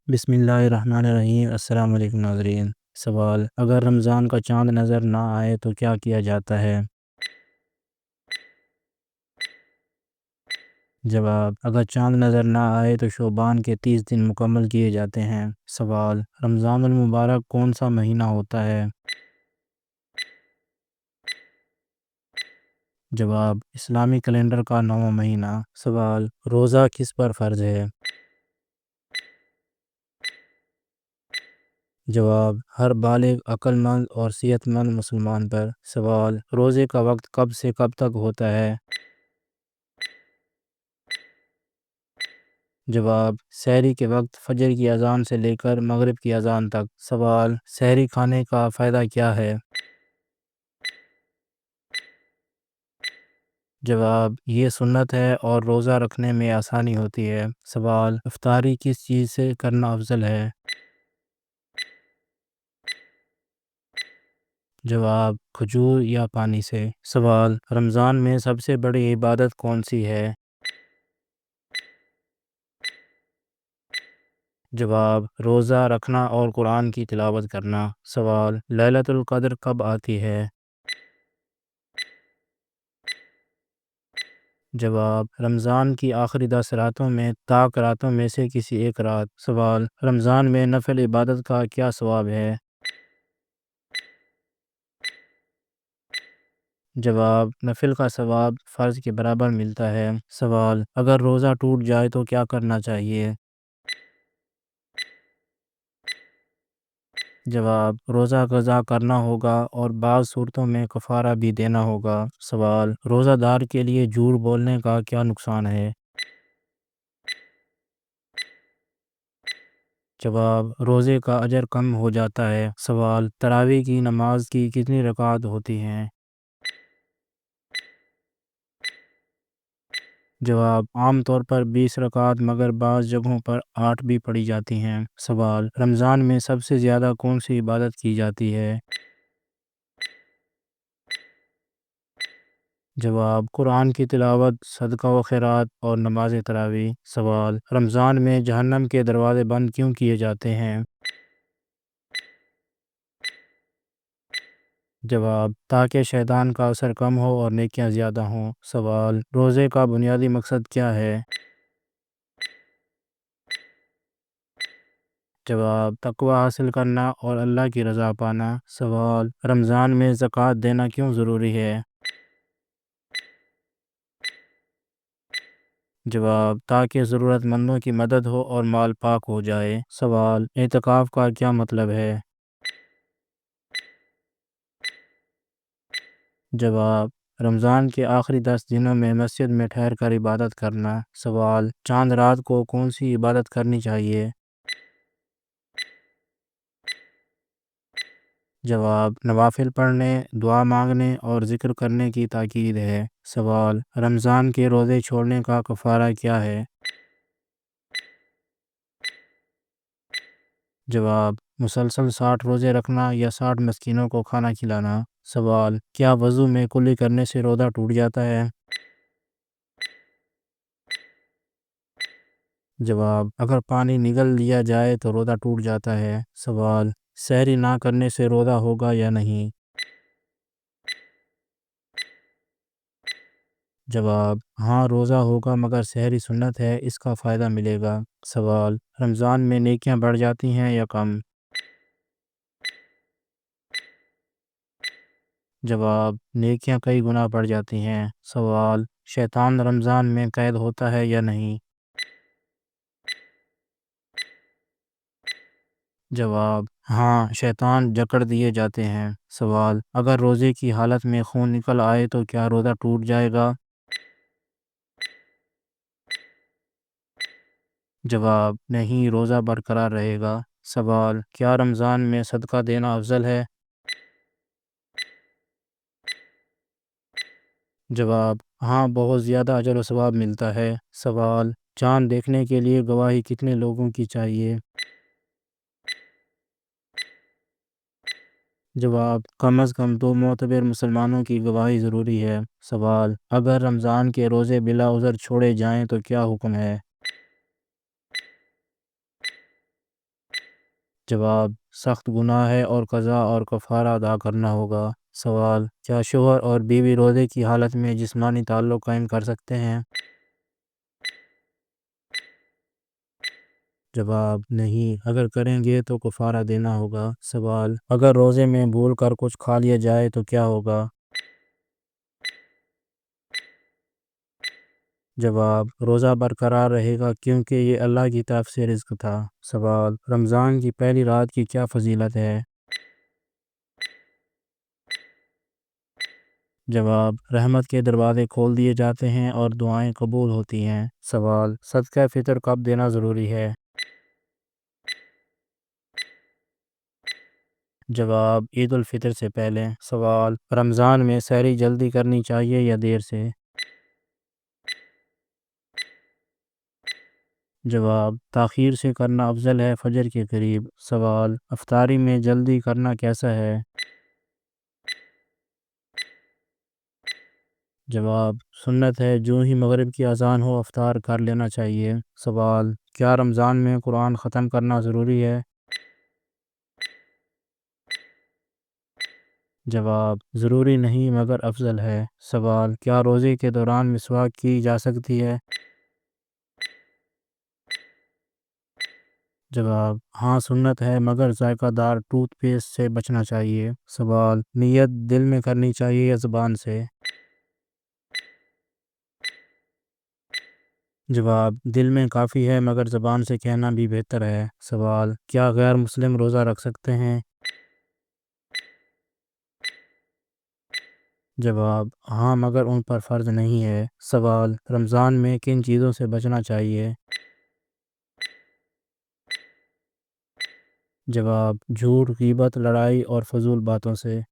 بسم اللہ الرحمن الرحیم۔ السلام علیکم ناظرین۔ سوال: اگر رمضان کا چاند نظر نہ آئے تو کیا کیا جاتا ہے؟ جواب: اگر چاند نظر نہ آئے تو شعبان کے 30 دن مکمل کیے جاتے ہیں۔ سوال: رمضان المبارک کون سا مہینہ ہوتا ہے؟ جواب: اسلامی کیلنڈر کا 9واں مہینہ۔ سوال: روزہ کس پر فرض ہے؟ جواب: ہر بالغ، عقل مند اور صحت مند مسلمان پر۔ سوال: روزے کا وقت کب سے کب تک ہوتا ہے؟ جواب: سحری کے وقت فجر کی اذان سے لے کر مغرب کی اذان تک۔ سوال: سحری کھانے کا فائدہ کیا ہے؟ جواب: یہ سنت ہے اور روزہ رکھنے میں آسانی ہوتی ہے۔ سوال: افطاری کس چیز سے کرنا افضل ہے؟ جواب: کھجور یا پانی سے۔ سوال: رمضان میں سب سے بڑی عبادت کون سی ہے؟ جواب: روزہ رکھنا اور قرآن کی تلاوت کرنا۔ سوال: لیلۃ القدر کب آتی ہے؟ جواب: رمضان کی آخری 10 راتوں میں طاق راتوں میں سے کسی ایک رات۔ سوال: رمضان میں نفل عبادت کا کیا ثواب ہے؟ جواب: نفل کا ثواب فرض کے برابر ملتا ہے۔ سوال: اگر روزہ ٹوٹ جائے تو کیا کرنا چاہیے؟ جواب: روزہ قضا کرنا ہوگا اور بعض صورتوں میں کفارہ بھی دینا ہوگا۔ سوال: روزہ دار کے لیے جھوٹ بولنے کا کیا نقصان ہے؟ جواب: روزے کا اجر کم ہو جاتا ہے۔ سوال: تراویح کی نماز کی کتنی رکعت ہوتی ہیں؟ جواب: عام طور پر 20 رکعت، مگر بعض جگہوں پر 8 بھی پڑھی جاتی ہیں۔ سوال: رمضان میں سب سے زیادہ کون سی عبادت کی جاتی ہے؟ جواب: قرآن کی تلاوت، صدقہ و خیرات اور نماز تراویح۔ سوال: رمضان میں جہنم کے دروازے بند کیوں کیے جاتے ہیں؟ جواب: تاکہ شیطان کا اثر کم ہو اور نیکیاں زیادہ ہوں۔ سوال: روزے کا بنیادی مقصد کیا ہے؟ جواب: تقوی حاصل کرنا اور اللہ کی رضا پانا۔ سوال: رمضان میں زکوٰۃ دینا کیوں ضروری ہے؟ جواب: تاکہ ضرورت مندوں کی مدد ہو اور مال پاک ہو جائے۔ سوال: اعتکاف کا کیا مطلب ہے؟ جواب: رمضان کے آخری 10 دنوں میں مسجد میں ٹھہر کر عبادت کرنا۔ سوال: چاند رات کو کون سی عبادت کرنی چاہیے؟ جواب: نوافل پڑھنے، دعا مانگنے اور ذکر کرنے کی تاکید ہے۔ سوال: رمضان کے روزے چھوڑنے کا کفارہ کیا ہے؟ جواب: مسلسل 60 روزے رکھنا یا 60 مسکینوں کو کھانا کھلانا۔ سوال: کیا وضو میں کلی کرنے سے روزہ ٹوٹ جاتا ہے؟ جواب: اگر پانی نگل لیا جائے تو روزہ ٹوٹ جاتا ہے۔ سوال: سحری نہ کرنے سے روزہ ہوگا یا نہیں؟ جواب: ہاں، روزہ ہوگا، مگر سحری سنت ہے، اس کا فائدہ ملے گا۔ سوال: رمضان میں نیکیاں بڑھ جاتی ہیں یا کم؟ جواب: نیکیاں کئی گنا بڑھ جاتی ہیں۔ سوال: شیطان رمضان میں قید ہوتا ہے یا نہیں؟ جواب: ہاں، شیطان جکڑ دیے جاتے ہیں۔ سوال: اگر روزے کی حالت میں خون نکل آئے تو کیا روزہ ٹوٹ جائے گا؟ جواب: نہیں، روزہ برقرار رہے گا۔ سوال: کیا رمضان میں صدقہ دینا افضل ہے؟ جواب: ہاں، بہت زیادہ اجر و ثواب ملتا ہے۔ سوال: چاند دیکھنے کے لیے گواہی کتنے لوگوں کی چاہیے؟ جواب: کم از کم 2 معتبر مسلمانوں کی گواہی ضروری ہے۔ سوال: اگر رمضان کے روزے بلا عذر چھوڑے جائیں تو کیا حکم ہے؟ جواب: سخت گناہ ہے اور قضا اور کفارہ ادا کرنا ہوگا۔ سوال: کیا شوہر اور بیوی روزے کی حالت میں جسمانی تعلق قائم کر سکتے ہیں؟ جواب: نہیں، اگر کریں گے تو کفارہ دینا ہوگا۔ سوال: اگر روزے میں بھول کر کچھ کھا لیا جائے تو کیا ہوگا؟ جواب: روزہ برقرار رہے گا کیونکہ یہ اللہ کی طرف سے رزق تھا۔ سوال: رمضان کی پہلی رات کی کیا فضیلت ہے؟ جواب: رحمت کے دروازے کھول دیے جاتے ہیں اور دعائیں قبول ہوتی ہیں۔ سوال: صدقہ فطر کب دینا ضروری ہے؟ جواب: عید الفطر سے پہلے۔ سوال: رمضان میں سحری جلدی کرنی چاہیے یا دیر سے؟ جواب: تاخیر سے کرنا افضل ہے، فجر کے قریب۔ سوال: افطاری میں جلدی کرنا کیسا ہے؟ جواب: سنت ہے، جو ہی مغرب کی اذان ہو افطار کر لینا چاہیے۔ سوال: کیا رمضان میں قرآن ختم کرنا ضروری ہے؟ جواب: ضروری نہیں مگر افضل ہے۔ سوال: کیا روزے کے دوران مسواک کی جا سکتی ہے؟ جواب: ہاں، سنت ہے مگر ذائقہ دار ٹوتھ پیسٹ سے بچنا چاہیے۔ سوال: نیت دل میں کرنی چاہیے یا زبان سے؟ جواب: دل میں کافی ہے مگر زبان سے کہنا بھی بہتر ہے۔ سوال: کیا غیر مسلم روزہ رکھ سکتے ہیں؟ جواب: ہاں مگر ان پر فرض نہیں ہے۔ سوال: رمضان میں کن چیزوں سے بچنا چاہیے؟ جواب: جھوٹ، غیبت، لڑائی اور فضول باتوں سے۔